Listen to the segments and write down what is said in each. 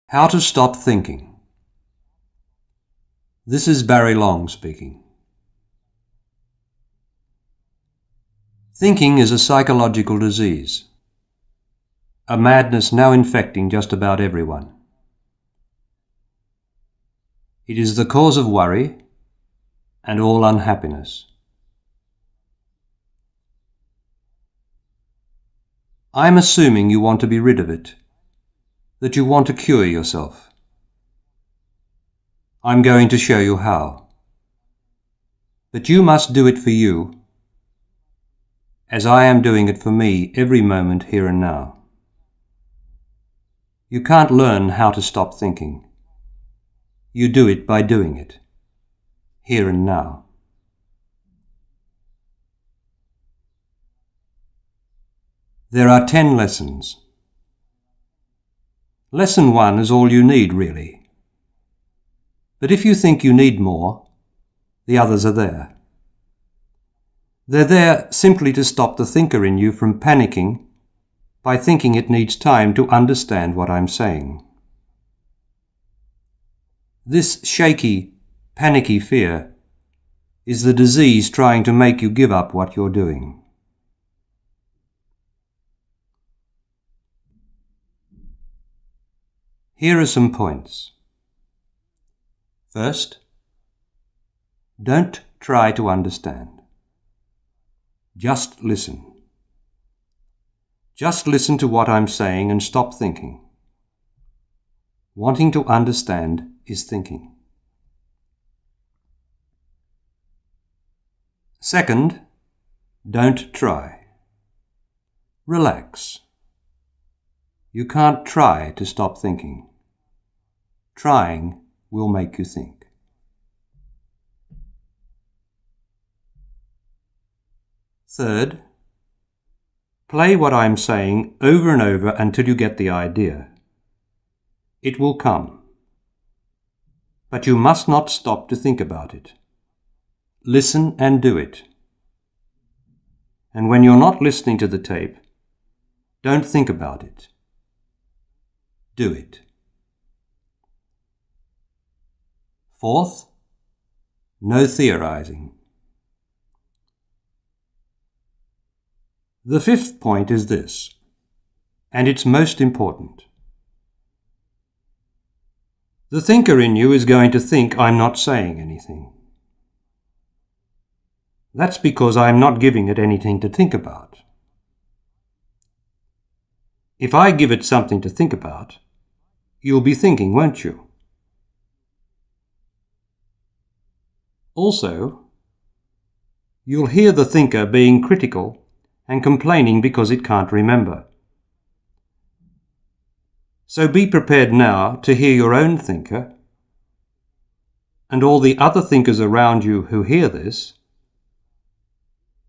How to stop thinking. This is Barry Long speaking. Thinking is a psychological disease, a madness now infecting just about everyone. It is the cause of worry and all unhappiness. I am assuming you want to be rid of it, that you want to cure yourself. I'm going to show you how. But you must do it for you, as I am doing it for me every moment here and now. You can't learn how to stop thinking. You do it by doing it, here and now. There are 10 lessons. Lesson 1 is all you need, really. But if you think you need more, the others are there. They're there simply to stop the thinker in you from panicking by thinking it needs time to understand what I'm saying. This shaky, panicky fear is the disease trying to make you give up what you're doing. Here are some points. First, don't try to understand. Just listen. Just listen to what I'm saying and stop thinking. Wanting to understand is thinking. Second, don't try. Relax. You can't try to stop thinking. Trying will make you think. Third, play what I'm saying over and over until you get the idea. It will come. But you must not stop to think about it. Listen and do it. And when you're not listening to the tape, don't think about it. Do it. Fourth, no theorizing. The fifth point is this, and it's most important. The thinker in you is going to think I'm not saying anything. That's because I'm not giving it anything to think about. If I give it something to think about, you'll be thinking, won't you? Also, you'll hear the thinker being critical and complaining because it can't remember. So be prepared now to hear your own thinker and all the other thinkers around you who hear this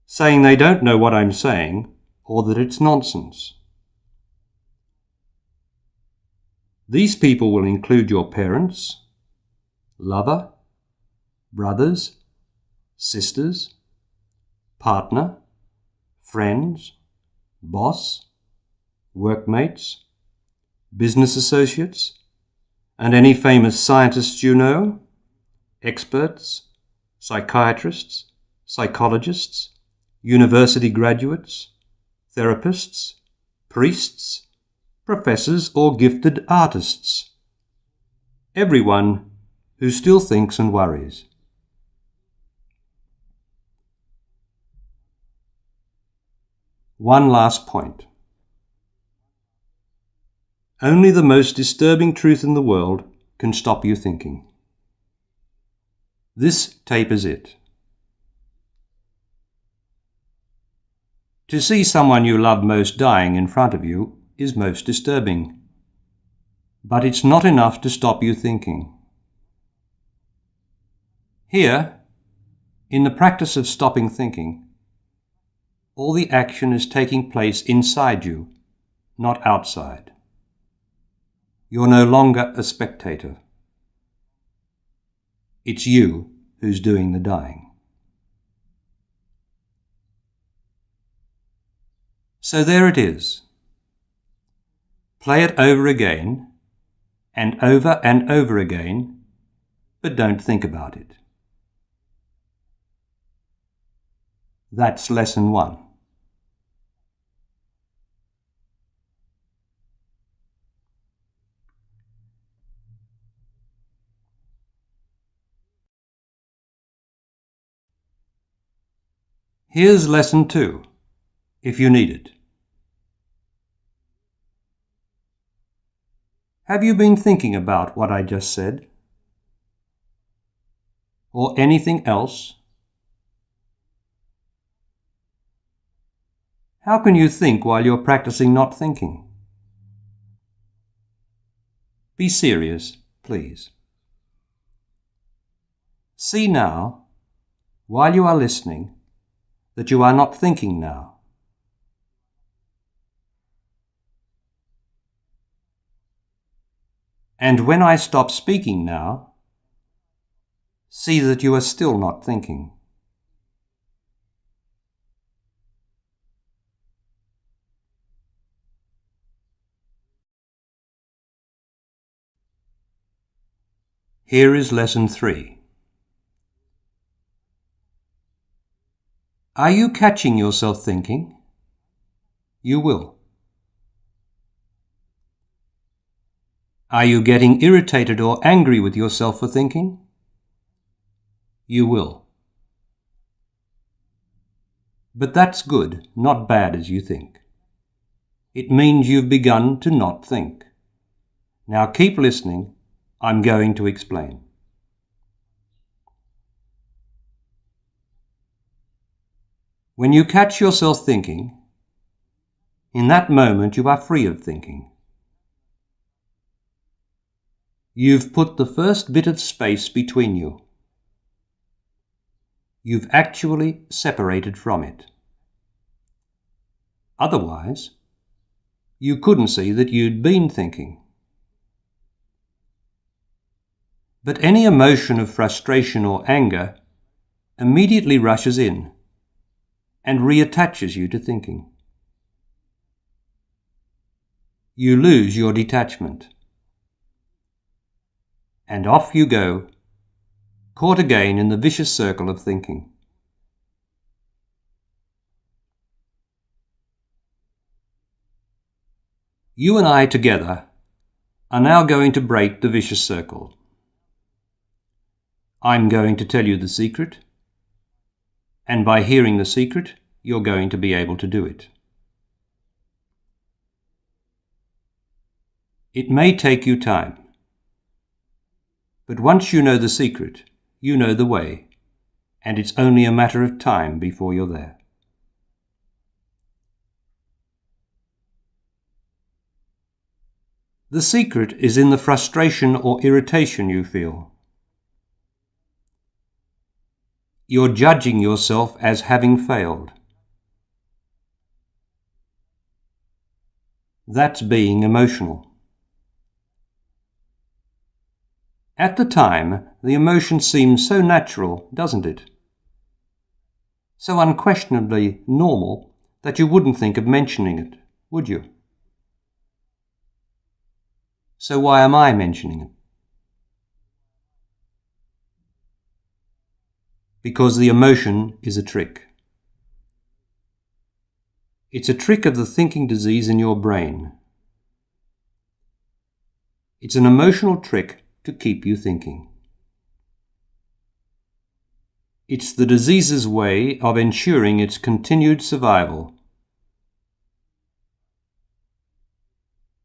saying they don't know what I'm saying or that it's nonsense. These people will include your parents, lover, brothers, sisters, partner, friends, boss, workmates, business associates, and any famous scientists you know, experts, psychiatrists, psychologists, university graduates, therapists, priests, professors, or gifted artists. Everyone who still thinks and worries. One last point. Only the most disturbing truth in the world can stop you thinking. This tape is it. To see someone you love most dying in front of you is most disturbing. But it's not enough to stop you thinking. Here, in the practice of stopping thinking, all the action is taking place inside you, not outside. You're no longer a spectator. It's you who's doing the dying. So there it is. Play it over again and over again, but don't think about it. That's lesson 1. Here's lesson 2, if you need it. Have you been thinking about what I just said? Or anything else? How can you think while you're practicing not thinking? Be serious, please. See now, while you are listening, that you are not thinking now. And when I stop speaking now, see that you are still not thinking. Here is lesson 3. Are you catching yourself thinking? You will. Are you getting irritated or angry with yourself for thinking? You will. But that's good, not bad as you think. It means you've begun to not think. Now keep listening. I'm going to explain. When you catch yourself thinking, in that moment you are free of thinking. You've put the first bit of space between you. You've actually separated from it. Otherwise, you couldn't see that you'd been thinking. But any emotion of frustration or anger immediately rushes in and reattaches you to thinking. You lose your detachment. And off you go, caught again in the vicious circle of thinking. You and I together are now going to break the vicious circle. I'm going to tell you the secret, and by hearing the secret, you're going to be able to do it. It may take you time, but once you know the secret, you know the way, and it's only a matter of time before you're there. The secret is in the frustration or irritation you feel. You're judging yourself as having failed. That's being emotional. At the time, the emotion seems so natural, doesn't it? So unquestionably normal that you wouldn't think of mentioning it, would you? So why am I mentioning it? Because the emotion is a trick. It's a trick of the thinking disease in your brain. It's an emotional trick to keep you thinking. It's the disease's way of ensuring its continued survival.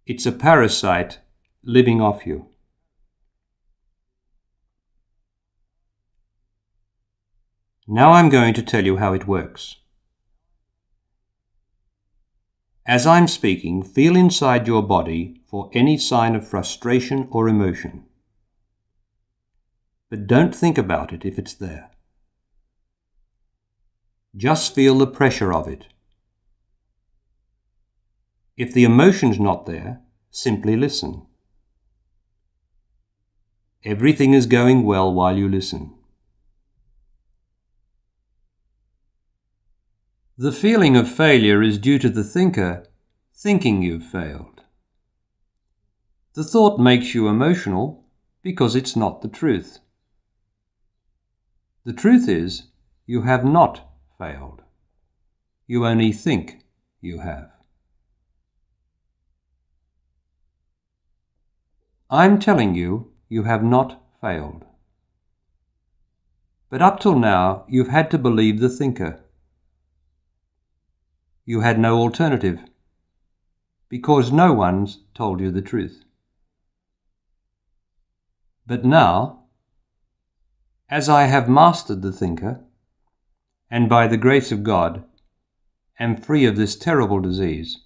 It's a parasite living off you. Now I'm going to tell you how it works. As I'm speaking, feel inside your body for any sign of frustration or emotion. But don't think about it if it's there. Just feel the pressure of it. If the emotion's not there, simply listen. Everything is going well while you listen. The feeling of failure is due to the thinker thinking you've failed. The thought makes you emotional because it's not the truth. The truth is, you have not failed. You only think you have. I'm telling you, you have not failed. But up till now, you've had to believe the thinker. You had no alternative, because no one's told you the truth. But now, as I have mastered the thinker, and by the grace of God, am free of this terrible disease,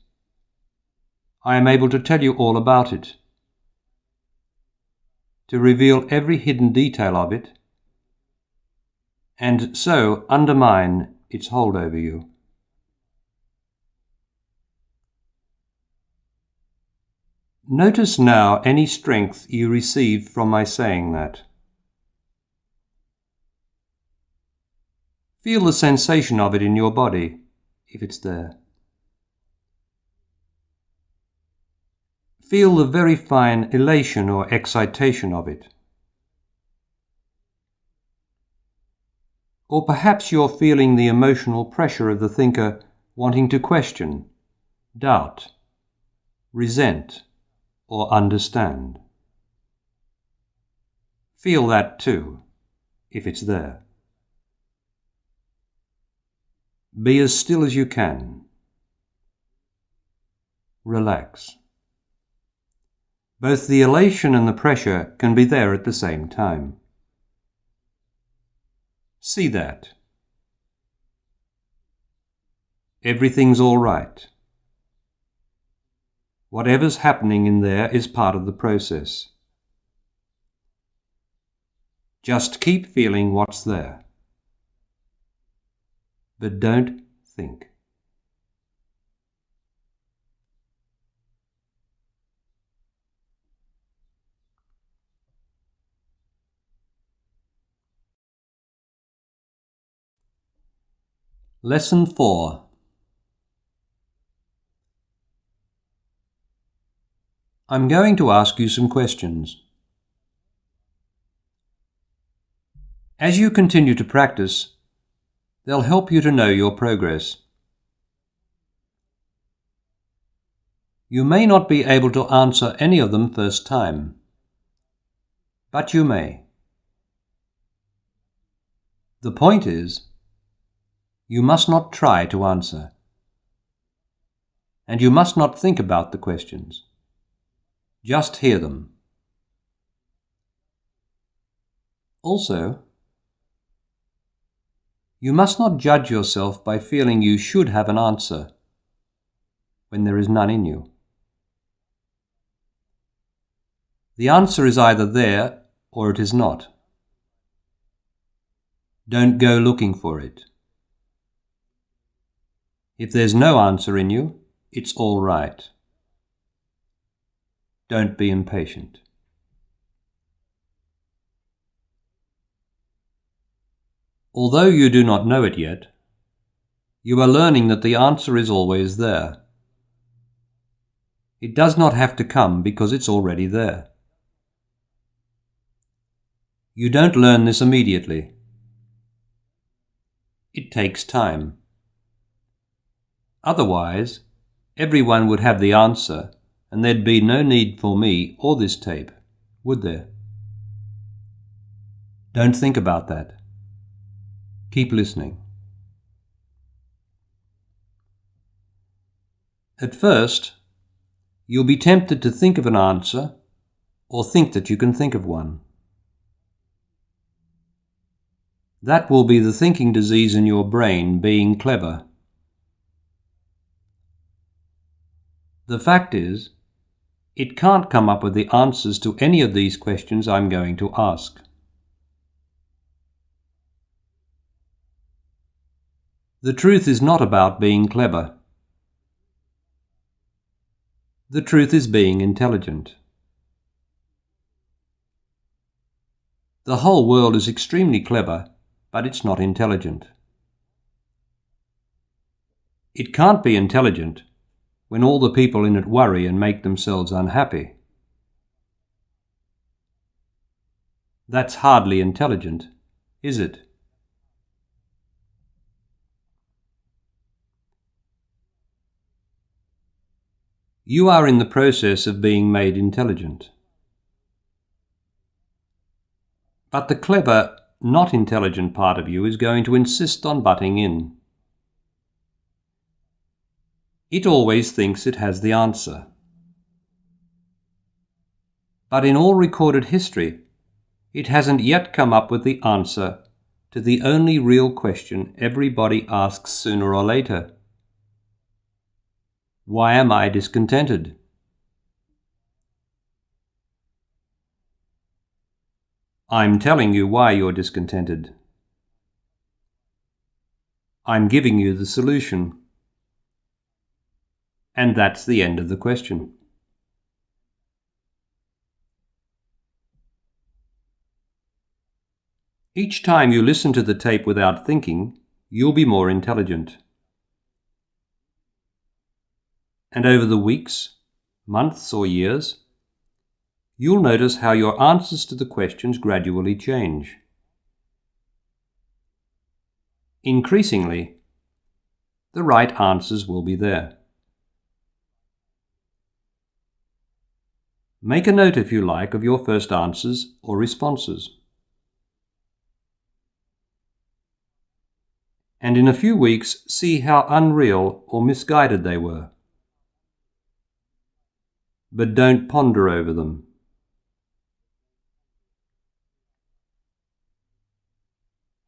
I am able to tell you all about it, to reveal every hidden detail of it, and so undermine its hold over you. Notice now any strength you receive from my saying that. Feel the sensation of it in your body, if it's there. Feel the very fine elation or excitation of it. Or perhaps you're feeling the emotional pressure of the thinker wanting to question, doubt, resent, or understand. Feel that too, if it's there. Be as still as you can. Relax. Both the elation and the pressure can be there at the same time. See that. Everything's all right. Whatever's happening in there is part of the process. Just keep feeling what's there. But don't think. Lesson 4. I'm going to ask you some questions. As you continue to practice, they'll help you to know your progress. You may not be able to answer any of them first time, but you may. The point is, you must not try to answer, and you must not think about the questions. Just hear them. Also, you must not judge yourself by feeling you should have an answer when there is none in you. The answer is either there or it is not. Don't go looking for it. If there's no answer in you, it's all right. Don't be impatient. Although you do not know it yet, you are learning that the answer is always there. It does not have to come because it's already there. You don't learn this immediately. It takes time. Otherwise, everyone would have the answer and there'd be no need for me or this tape, would there? Don't think about that. Keep listening. At first, you'll be tempted to think of an answer or think that you can think of one. That will be the thinking disease in your brain being clever. The fact is, it can't come up with the answers to any of these questions I'm going to ask. The truth is not about being clever. The truth is being intelligent. The whole world is extremely clever, but it's not intelligent. It can't be intelligent when all the people in it worry and make themselves unhappy. That's hardly intelligent, is it? You are in the process of being made intelligent. But the clever, not intelligent part of you is going to insist on butting in. It always thinks it has the answer. But in all recorded history, it hasn't yet come up with the answer to the only real question everybody asks sooner or later. Why am I discontented? I'm telling you why you're discontented. I'm giving you the solution. And that's the end of the question. Each time you listen to the tape without thinking, you'll be more intelligent. And over the weeks, months or years, you'll notice how your answers to the questions gradually change. Increasingly, the right answers will be there. Make a note, if you like, of your first answers or responses. And in a few weeks, see how unreal or misguided they were. But don't ponder over them.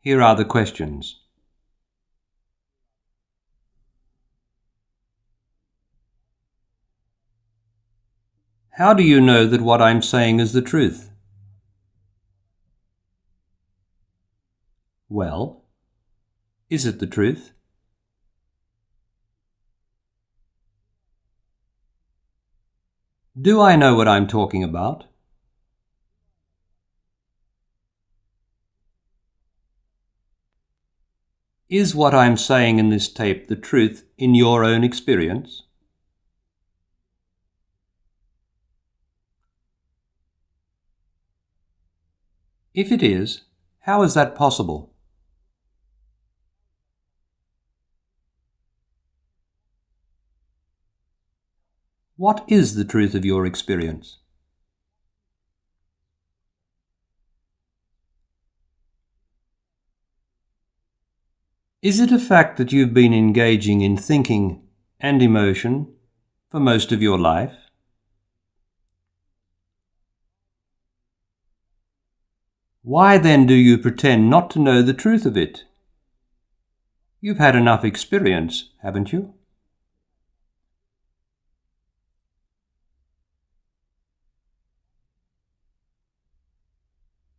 Here are the questions. How do you know that what I'm saying is the truth? Well, is it the truth? Do I know what I'm talking about? Is what I'm saying in this tape the truth in your own experience? If it is, how is that possible? What is the truth of your experience? Is it a fact that you've been engaging in thinking and emotion for most of your life? Why then do you pretend not to know the truth of it? You've had enough experience, haven't you?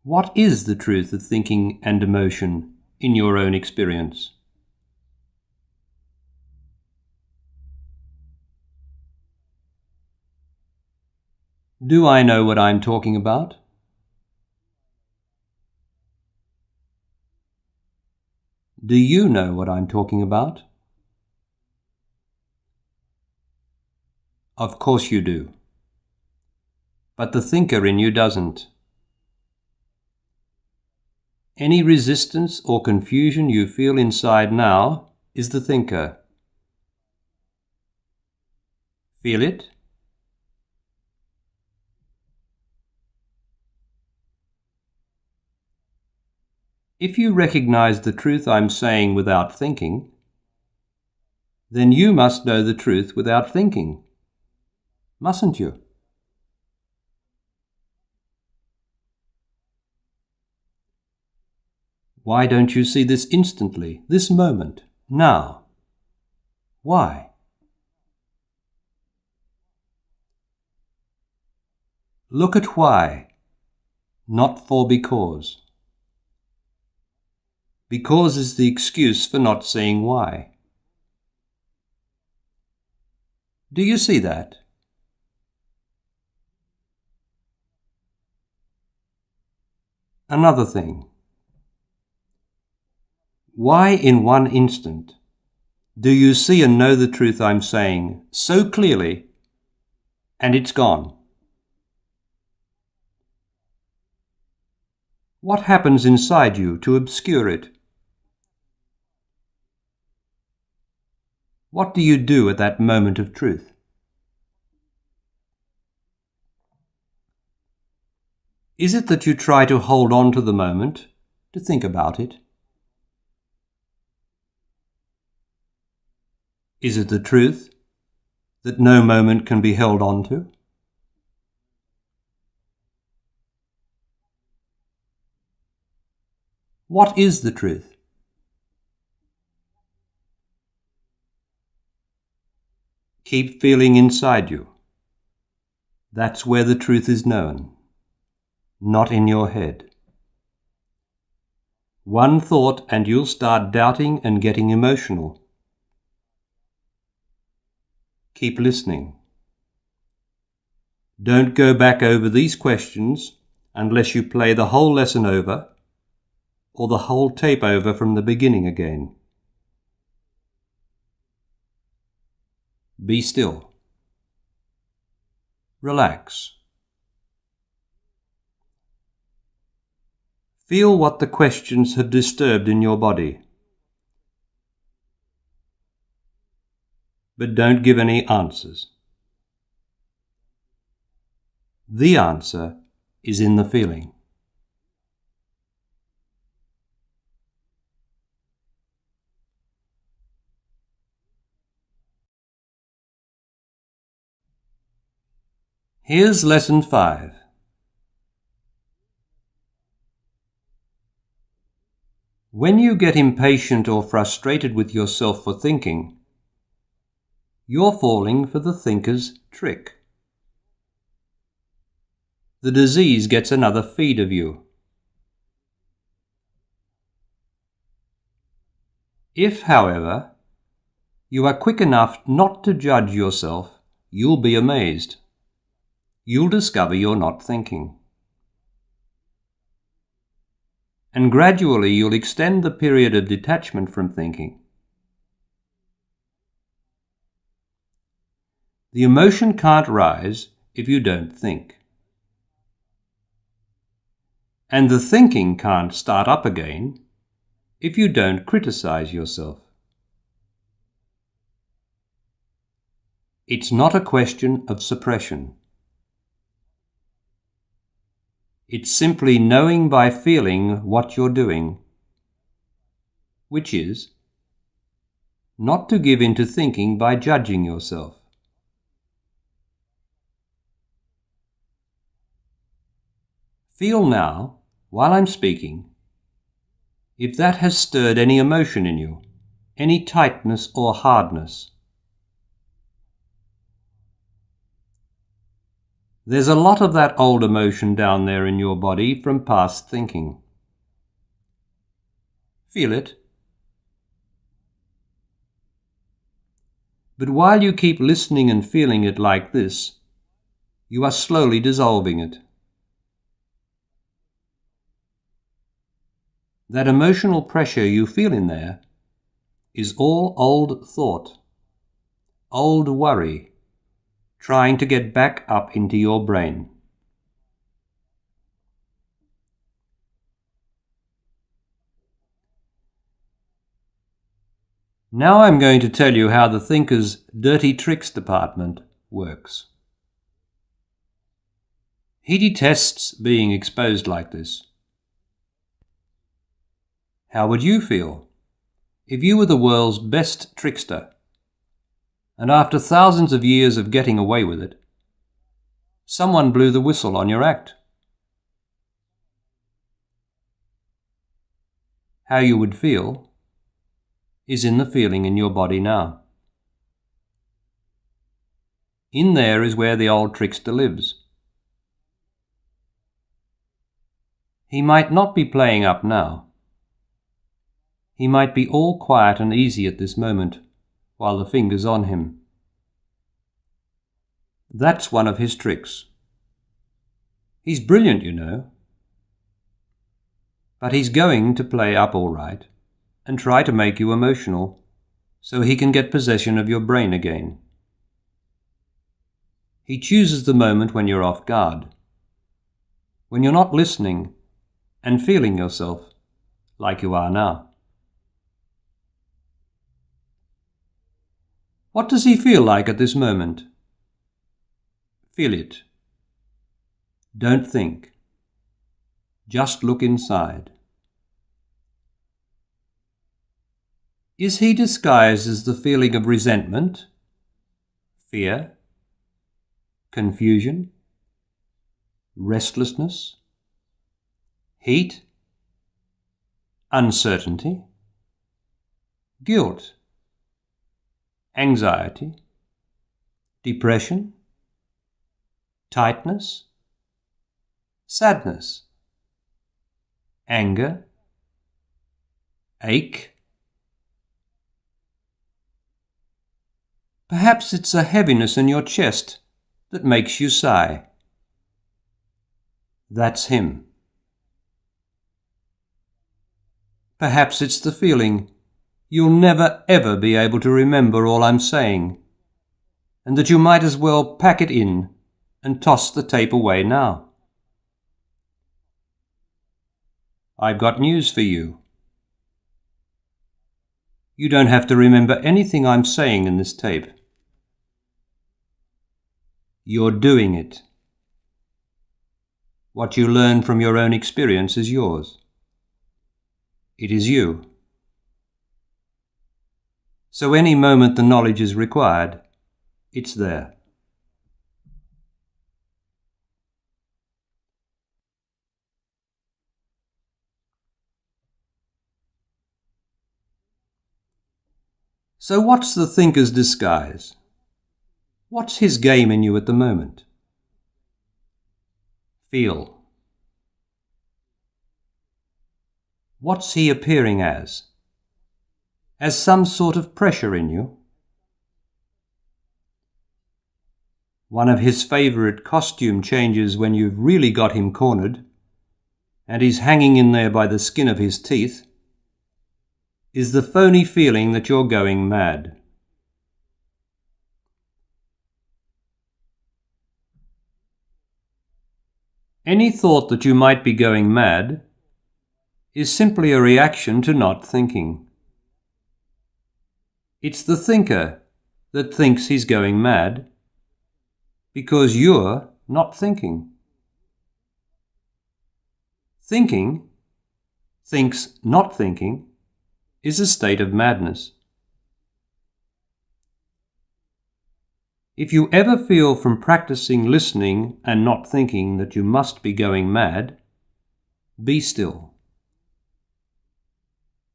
What is the truth of thinking and emotion in your own experience? Do I know what I'm talking about? Do you know what I'm talking about? Of course you do. But the thinker in you doesn't. Any resistance or confusion you feel inside now is the thinker. Feel it? If you recognize the truth I'm saying without thinking, then you must know the truth without thinking, mustn't you? Why don't you see this instantly, this moment, now? Why? Look at why, not for because. Because is the excuse for not seeing why. Do you see that? Another thing. Why in one instant do you see and know the truth I'm saying so clearly and it's gone? What happens inside you to obscure it? What do you do at that moment of truth? Is it that you try to hold on to the moment, to think about it? Is it the truth that no moment can be held on to? What is the truth? Keep feeling inside you. That's where the truth is known, not in your head. One thought and you'll start doubting and getting emotional. Keep listening. Don't go back over these questions unless you play the whole lesson over or the whole tape over from the beginning again. Be still. Relax. Feel what the questions have disturbed in your body. But don't give any answers. The answer is in the feeling. Here's lesson 5. When you get impatient or frustrated with yourself for thinking, you're falling for the thinker's trick. The disease gets another feed of you. If, however, you are quick enough not to judge yourself, you'll be amazed. You'll discover you're not thinking. And gradually you'll extend the period of detachment from thinking. The emotion can't rise if you don't think. And the thinking can't start up again if you don't criticize yourself. It's not a question of suppression. It's simply knowing by feeling what you're doing, which is not to give in to thinking by judging yourself. Feel now, while I'm speaking, if that has stirred any emotion in you, any tightness or hardness. There's a lot of that old emotion down there in your body from past thinking. Feel it. But while you keep listening and feeling it like this, you are slowly dissolving it. That emotional pressure you feel in there is all old thought, old worry, trying to get back up into your brain. Now I'm going to tell you how the thinker's dirty tricks department works. He detests being exposed like this. How would you feel if you were the world's best trickster, and after thousands of years of getting away with it, someone blew the whistle on your act? How you would feel is in the feeling in your body now. In there is where the old trickster lives. He might not be playing up now. He might be all quiet and easy at this moment, while the finger's on him. That's one of his tricks. He's brilliant, you know. But he's going to play up all right and try to make you emotional so he can get possession of your brain again. He chooses the moment when you're off guard, when you're not listening and feeling yourself like you are now. What does he feel like at this moment? Feel it. Don't think. Just look inside. Is he disguised as the feeling of resentment, fear, confusion, restlessness, heat, uncertainty, guilt, anxiety, depression, tightness, sadness, anger, ache? Perhaps it's a heaviness in your chest that makes you sigh. That's him. Perhaps it's the feeling you'll never ever be able to remember all I'm saying, and that you might as well pack it in and toss the tape away now. I've got news for you. You don't have to remember anything I'm saying in this tape. You're doing it. What you learn from your own experience is yours. It is you. So any moment the knowledge is required, it's there. So what's the thinker's disguise? What's his game in you at the moment? Feel. What's he appearing as? As some sort of pressure in you? One of his favourite costume changes when you've really got him cornered, and he's hanging in there by the skin of his teeth, is the phony feeling that you're going mad. Any thought that you might be going mad is simply a reaction to not thinking. It's the thinker that thinks he's going mad because you're not thinking. Thinking, thinks not thinking, is a state of madness. If you ever feel from practicing listening and not thinking that you must be going mad, be still.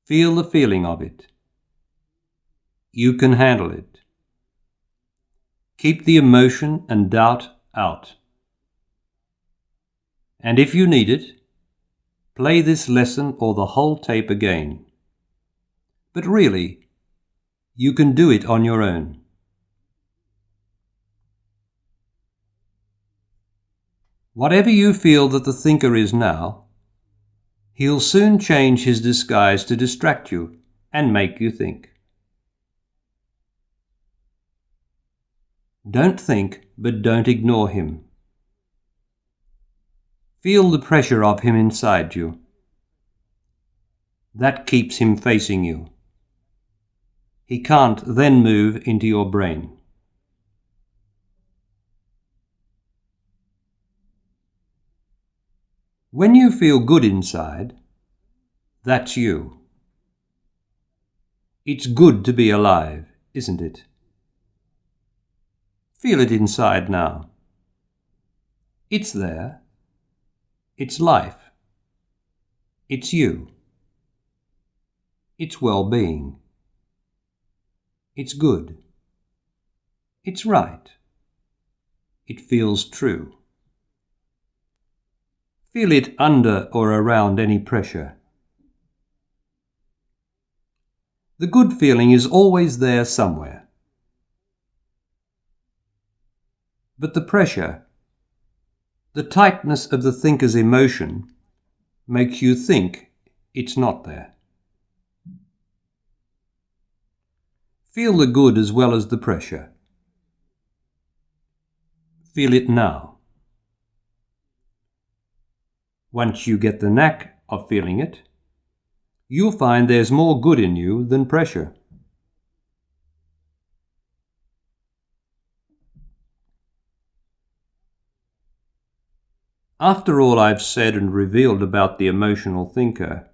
Feel the feeling of it. You can handle it. Keep the emotion and doubt out. And if you need it, play this lesson or the whole tape again. But really, you can do it on your own. Whatever you feel that the thinker is now, he'll soon change his disguise to distract you and make you think. Don't think, but don't ignore him. Feel the pressure of him inside you. That keeps him facing you. He can't then move into your brain. When you feel good inside, that's you. It's good to be alive, isn't it? Feel it inside now. It's there. It's life. It's you. It's well-being. It's good. It's right. It feels true. Feel it under or around any pressure. The good feeling is always there somewhere. But the pressure, the tightness of the thinker's emotion, makes you think it's not there. Feel the good as well as the pressure. Feel it now. Once you get the knack of feeling it, you'll find there's more good in you than pressure. After all I've said and revealed about the emotional thinker,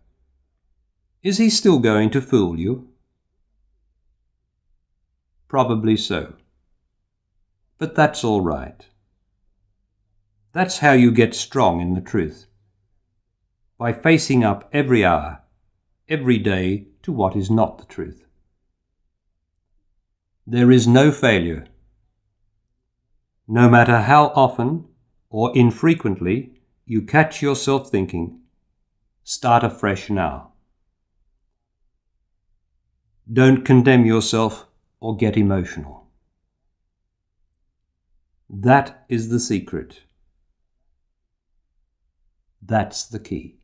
is he still going to fool you? Probably so. But that's all right. That's how you get strong in the truth. By facing up every hour, every day to what is not the truth. There is no failure. No matter how often or infrequently you catch yourself thinking, start afresh now. Don't condemn yourself or get emotional. That is the secret. That's the key.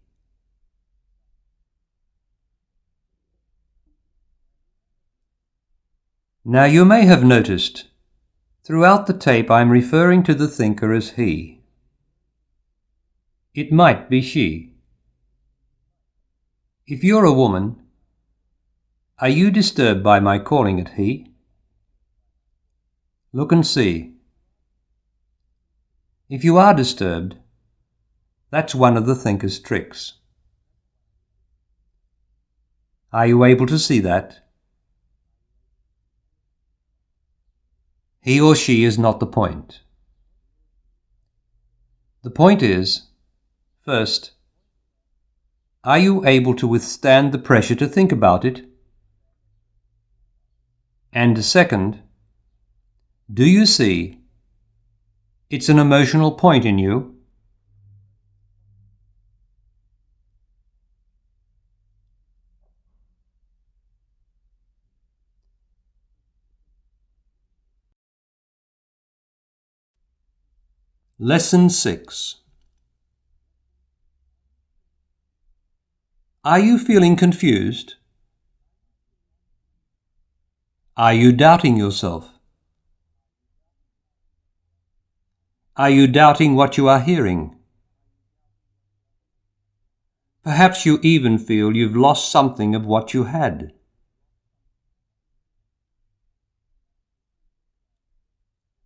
Now you may have noticed, throughout the tape I'm referring to the thinker as he. It might be she. If you're a woman, are you disturbed by my calling it he? Look and see. If you are disturbed, that's one of the thinker's tricks. Are you able to see that? He or she is not the point. The point is, first, are you able to withstand the pressure to think about it? And second, do you see it's an emotional point in you? Lesson 6. Are you feeling confused? Are you doubting yourself? Are you doubting what you are hearing? Perhaps you even feel you've lost something of what you had.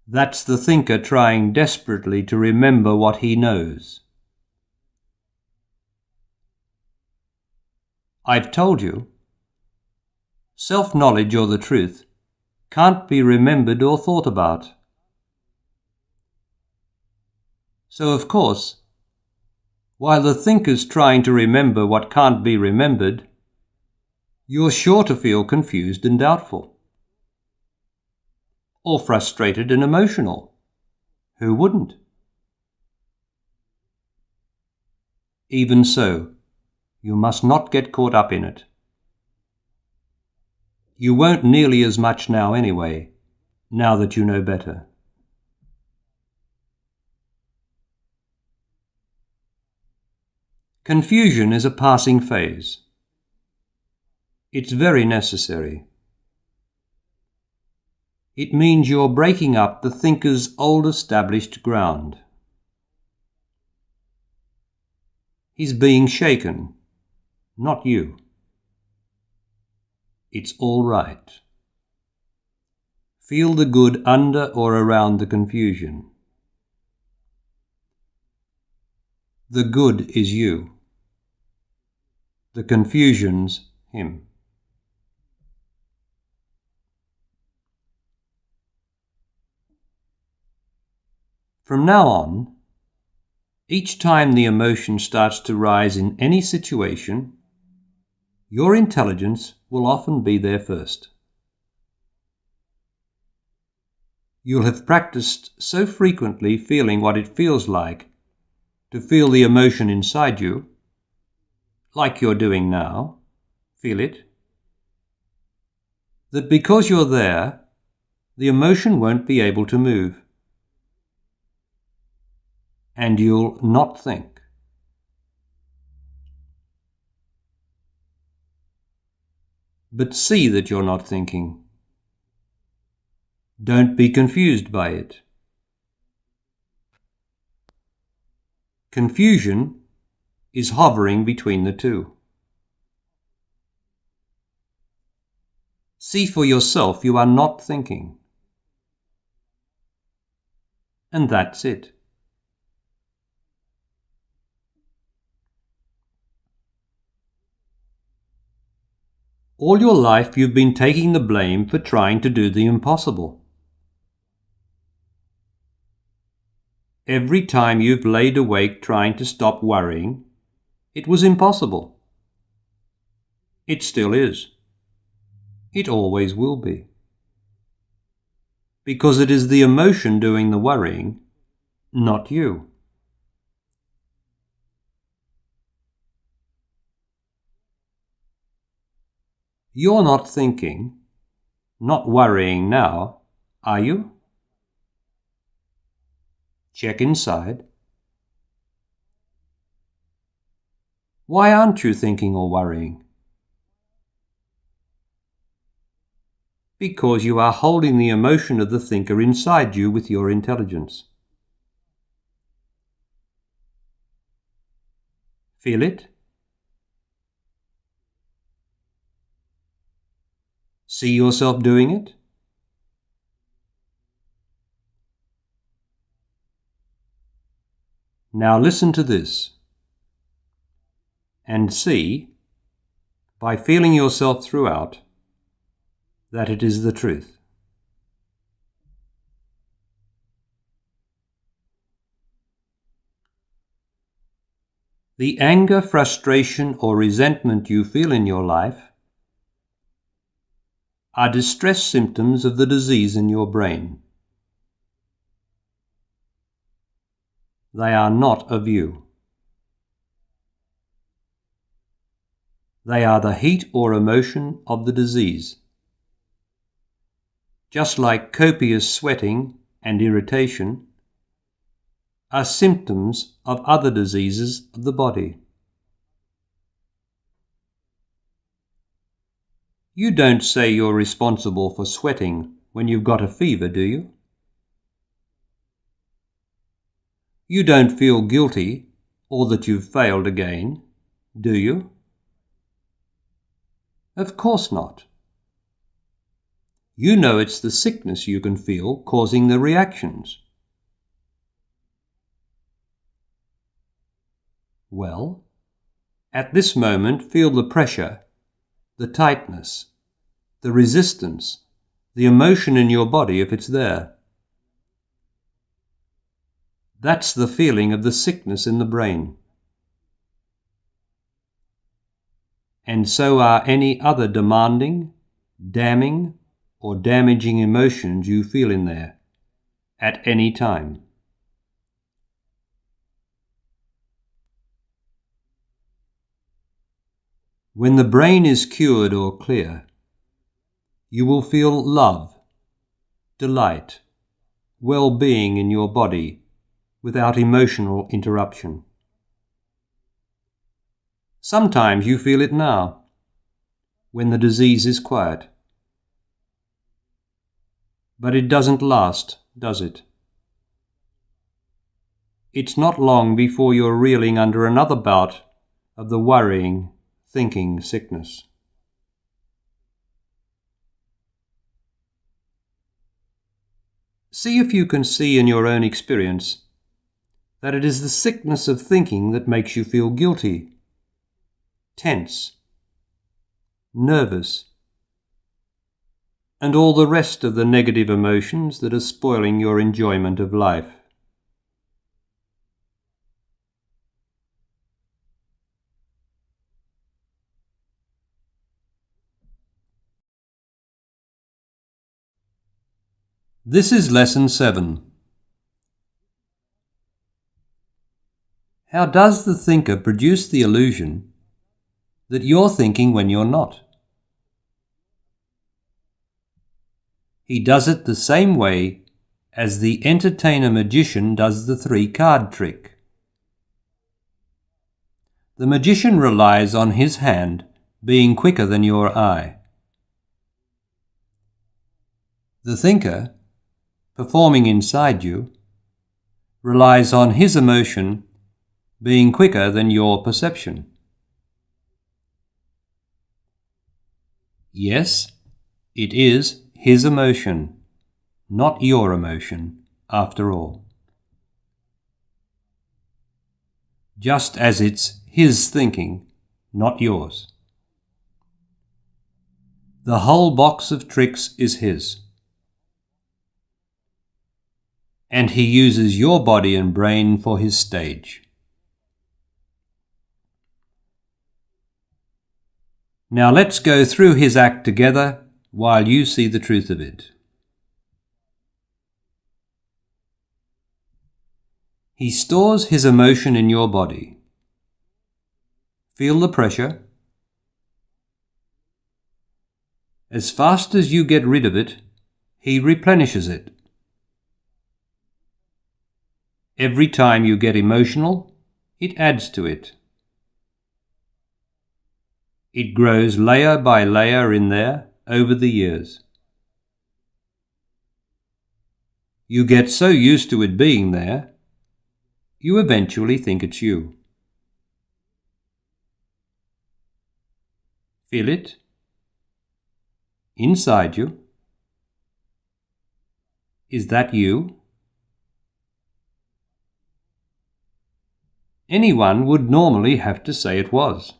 That's the thinker trying desperately to remember what he knows. I've told you, self-knowledge or the truth can't be remembered or thought about. So of course, while the thinker's trying to remember what can't be remembered, you're sure to feel confused and doubtful. Or frustrated and emotional. Who wouldn't? Even so, you must not get caught up in it. You won't nearly as much now anyway, now that you know better. Confusion is a passing phase. It's very necessary. It means you're breaking up the thinker's old established ground. He's being shaken, not you. It's all right. Feel the good under or around the confusion. The good is you. The confusion's him. From now on, each time the emotion starts to rise in any situation, your intelligence will often be there first. You'll have practiced so frequently feeling what it feels like to feel the emotion inside you, like you're doing now, feel it, that because you're there, the emotion won't be able to move. And you'll not think. But see that you're not thinking. Don't be confused by it. Confusion is hovering between the two. See for yourself you are not thinking. And that's it. All your life you've been taking the blame for trying to do the impossible. Every time you've laid awake trying to stop worrying, it was impossible. It still is. It always will be. Because it is the emotion doing the worrying, not you. You're not thinking, not worrying now, are you? Check inside. Why aren't you thinking or worrying? Because you are holding the emotion of the thinker inside you with your intelligence. Feel it? See yourself doing it? Now listen to this and see, by feeling yourself throughout, that it is the truth. The anger, frustration, or resentment you feel in your life are distress symptoms of the disease in your brain. They are not of you. They are the heat or emotion of the disease. Just like copious sweating and irritation are symptoms of other diseases of the body. You don't say you're responsible for sweating when you've got a fever, do you? You don't feel guilty or that you've failed again, do you? Of course not. You know it's the sickness you can feel causing the reactions. Well, at this moment feel the pressure, the tightness, the resistance, the emotion in your body if it's there. That's the feeling of the sickness in the brain. And so are any other demanding, damning, or damaging emotions you feel in there, at any time. When the brain is cured or clear, you will feel love, delight, well-being in your body without emotional interruption. Sometimes you feel it now, when the disease is quiet. But it doesn't last, does it? It's not long before you're reeling under another bout of the worrying, thinking sickness. See if you can see in your own experience that it is the sickness of thinking that makes you feel guilty, tense, nervous, and all the rest of the negative emotions that are spoiling your enjoyment of life. This is Lesson 7. How does the thinker produce the illusion that you're thinking when you're not? He does it the same way as the entertainer magician does the 3-card trick. The magician relies on his hand being quicker than your eye. The thinker, performing inside you, relies on his emotion being quicker than your perception. Yes, it is his emotion, not your emotion, after all. Just as it's his thinking, not yours. The whole box of tricks is his. And he uses your body and brain for his stage. Now let's go through his act together while you see the truth of it. He stores his emotion in your body. Feel the pressure. As fast as you get rid of it, he replenishes it. Every time you get emotional, it adds to it. It grows layer by layer in there over the years. You get so used to it being there, you eventually think it's you. Feel it? Inside you? Is that you? Anyone would normally have to say it was.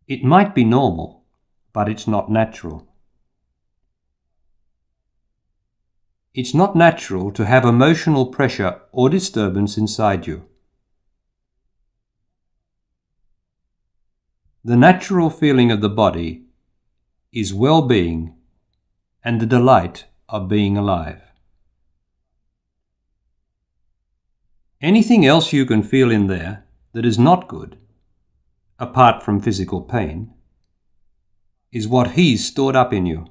It might be normal, but it's not natural. It's not natural to have emotional pressure or disturbance inside you. The natural feeling of the body is well-being and the delight of being alive. Anything else you can feel in there that is not good, apart from physical pain, is what he's stored up in you.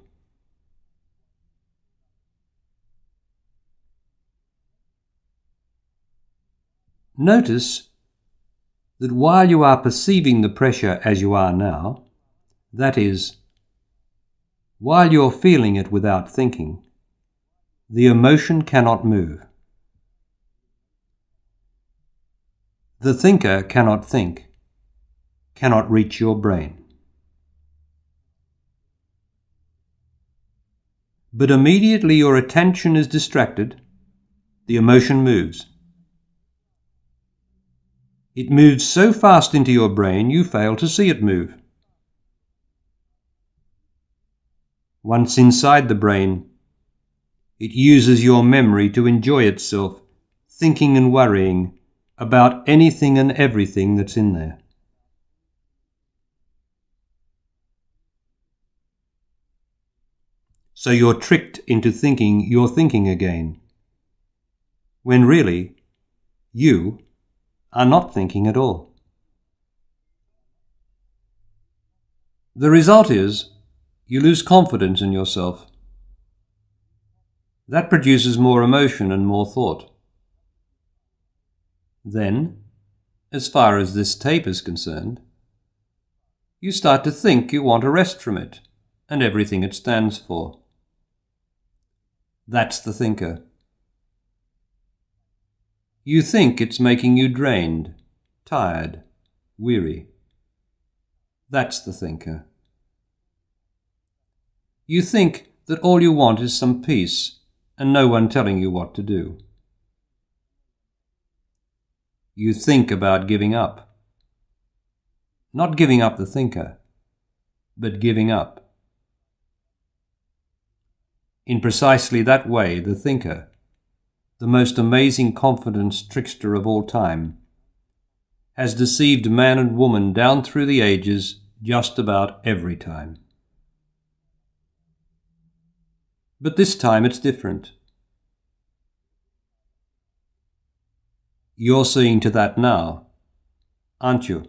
Notice that while you are perceiving the pressure as you are now, that is, while you're feeling it without thinking, the emotion cannot move. The thinker cannot think, cannot reach your brain. But immediately your attention is distracted, the emotion moves. It moves so fast into your brain you fail to see it move. Once inside the brain, it uses your memory to enjoy itself, thinking and worrying about anything and everything that's in there. So you're tricked into thinking you're thinking again, when really, you are not thinking at all. The result is you lose confidence in yourself. That produces more emotion and more thought. Then, as far as this tape is concerned, you start to think you want a rest from it and everything it stands for. That's the thinker. You think it's making you drained, tired, weary. That's the thinker. You think that all you want is some peace and no one telling you what to do. You think about giving up. Not giving up the thinker, but giving up. In precisely that way, the thinker, the most amazing confidence trickster of all time, has deceived man and woman down through the ages just about every time. But this time it's different. You're seeing to that now, aren't you?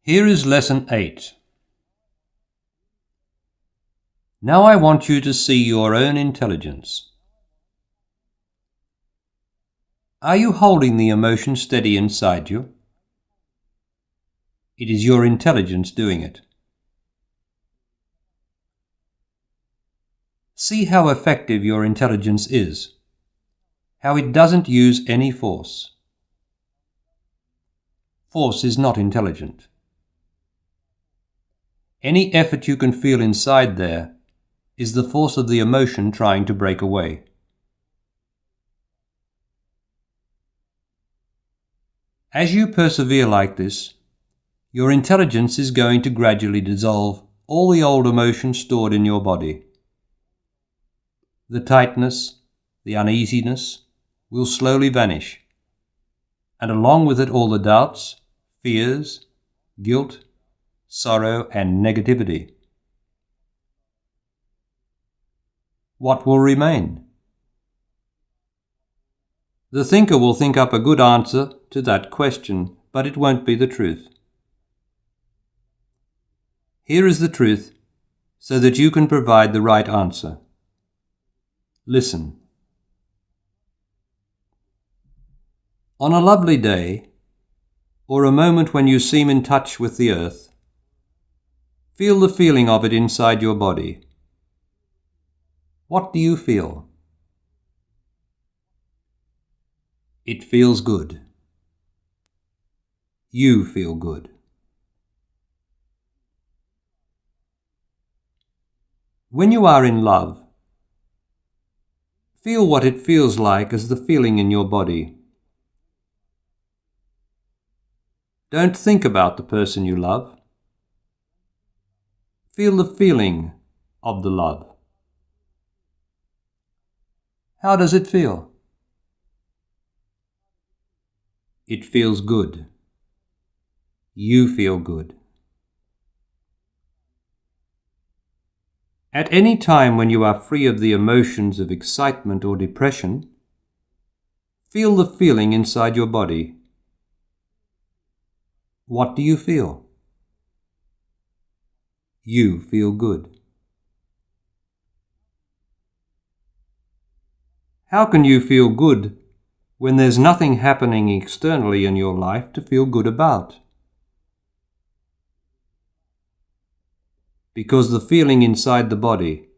Here is Lesson 8. Now I want you to see your own intelligence. Are you holding the emotion steady inside you? It is your intelligence doing it. See how effective your intelligence is, how it doesn't use any force. Force is not intelligent. Any effort you can feel inside there is the force of the emotion trying to break away. As you persevere like this, your intelligence is going to gradually dissolve all the old emotions stored in your body. The tightness, the uneasiness will slowly vanish, and along with it all the doubts, fears, guilt, sorrow, and negativity. What will remain? The thinker will think up a good answer to that question, but it won't be the truth. Here is the truth, so that you can provide the right answer. Listen. On a lovely day, or a moment when you seem in touch with the earth, feel the feeling of it inside your body. What do you feel? It feels good. You feel good. When you are in love, feel what it feels like as the feeling in your body. Don't think about the person you love. Feel the feeling of the love. How does it feel? It feels good. You feel good. At any time when you are free of the emotions of excitement or depression, feel the feeling inside your body. What do you feel? You feel good. How can you feel good when there's nothing happening externally in your life to feel good about? Because the feeling inside the body,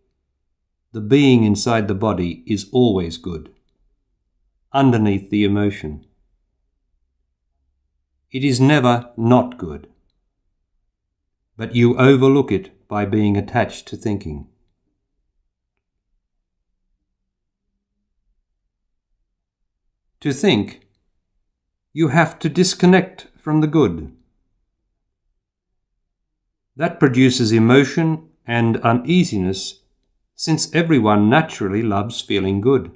the being inside the body, is always good, underneath the emotion. It is never not good, but you overlook it by being attached to thinking. To think, you have to disconnect from the good. That produces emotion and uneasiness, since everyone naturally loves feeling good.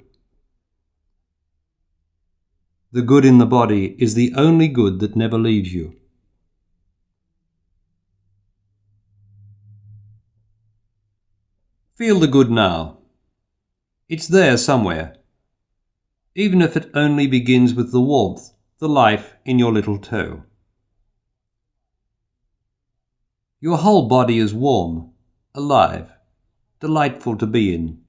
The good in the body is the only good that never leaves you. Feel the good now. It's there somewhere, even if it only begins with the warmth, the life in your little toe. Your whole body is warm, alive, delightful to be in,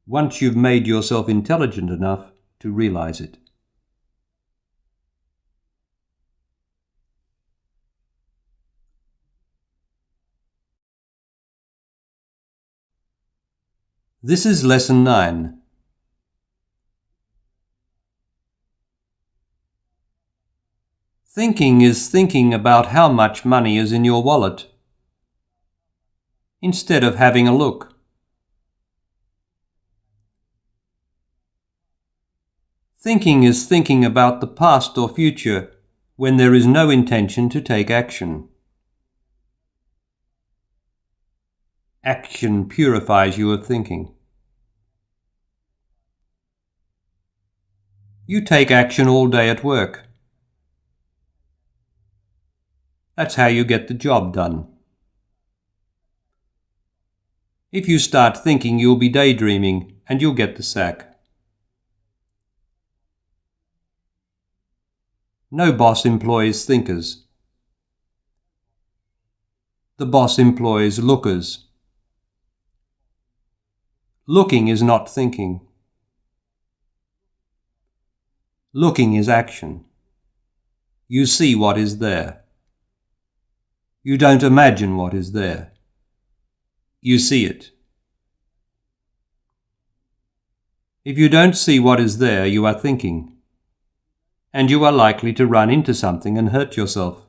once you've made yourself intelligent enough to realize it. This is Lesson 9. Thinking is thinking about how much money is in your wallet, instead of having a look. Thinking is thinking about the past or future when there is no intention to take action. Action purifies you of thinking. You take action all day at work. That's how you get the job done. If you start thinking, you'll be daydreaming and you'll get the sack. No boss employs thinkers. The boss employs lookers. Looking is not thinking. Looking is action. You see what is there. You don't imagine what is there. You see it. If you don't see what is there, you are thinking, and you are likely to run into something and hurt yourself.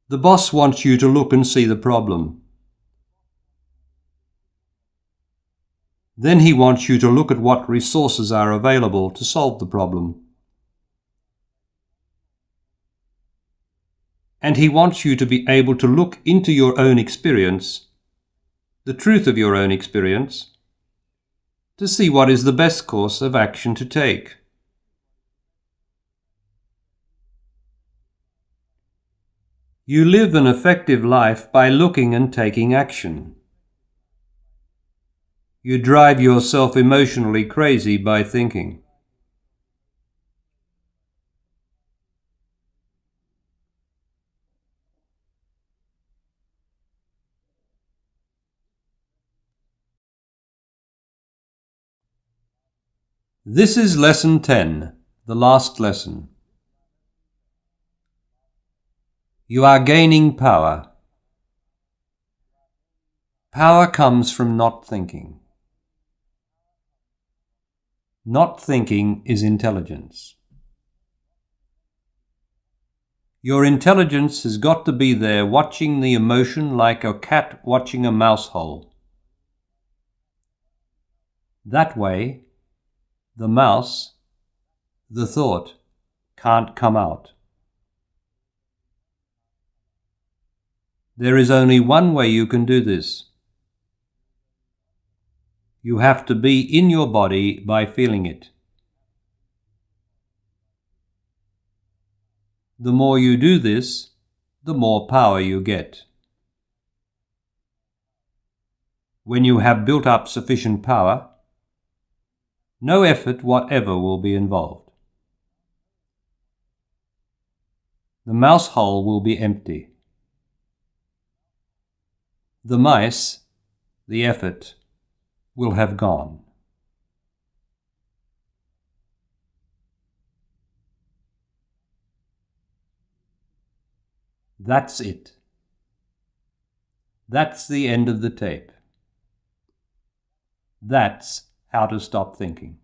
The boss wants you to look and see the problem. Then he wants you to look at what resources are available to solve the problem. And he wants you to be able to look into your own experience, the truth of your own experience, to see what is the best course of action to take. You live an effective life by looking and taking action. You drive yourself emotionally crazy by thinking. This is Lesson 10, the last lesson. You are gaining power. Power comes from not thinking. Not thinking is intelligence. Your intelligence has got to be there watching the emotion like a cat watching a mouse hole. That way, the mouse, the thought, can't come out. There is only one way you can do this. You have to be in your body by feeling it. The more you do this, the more power you get. When you have built up sufficient power, no effort whatever will be involved. The mouse hole will be empty. The mice, the effort, will have gone. That's it. That's the end of the tape. That's how to stop thinking.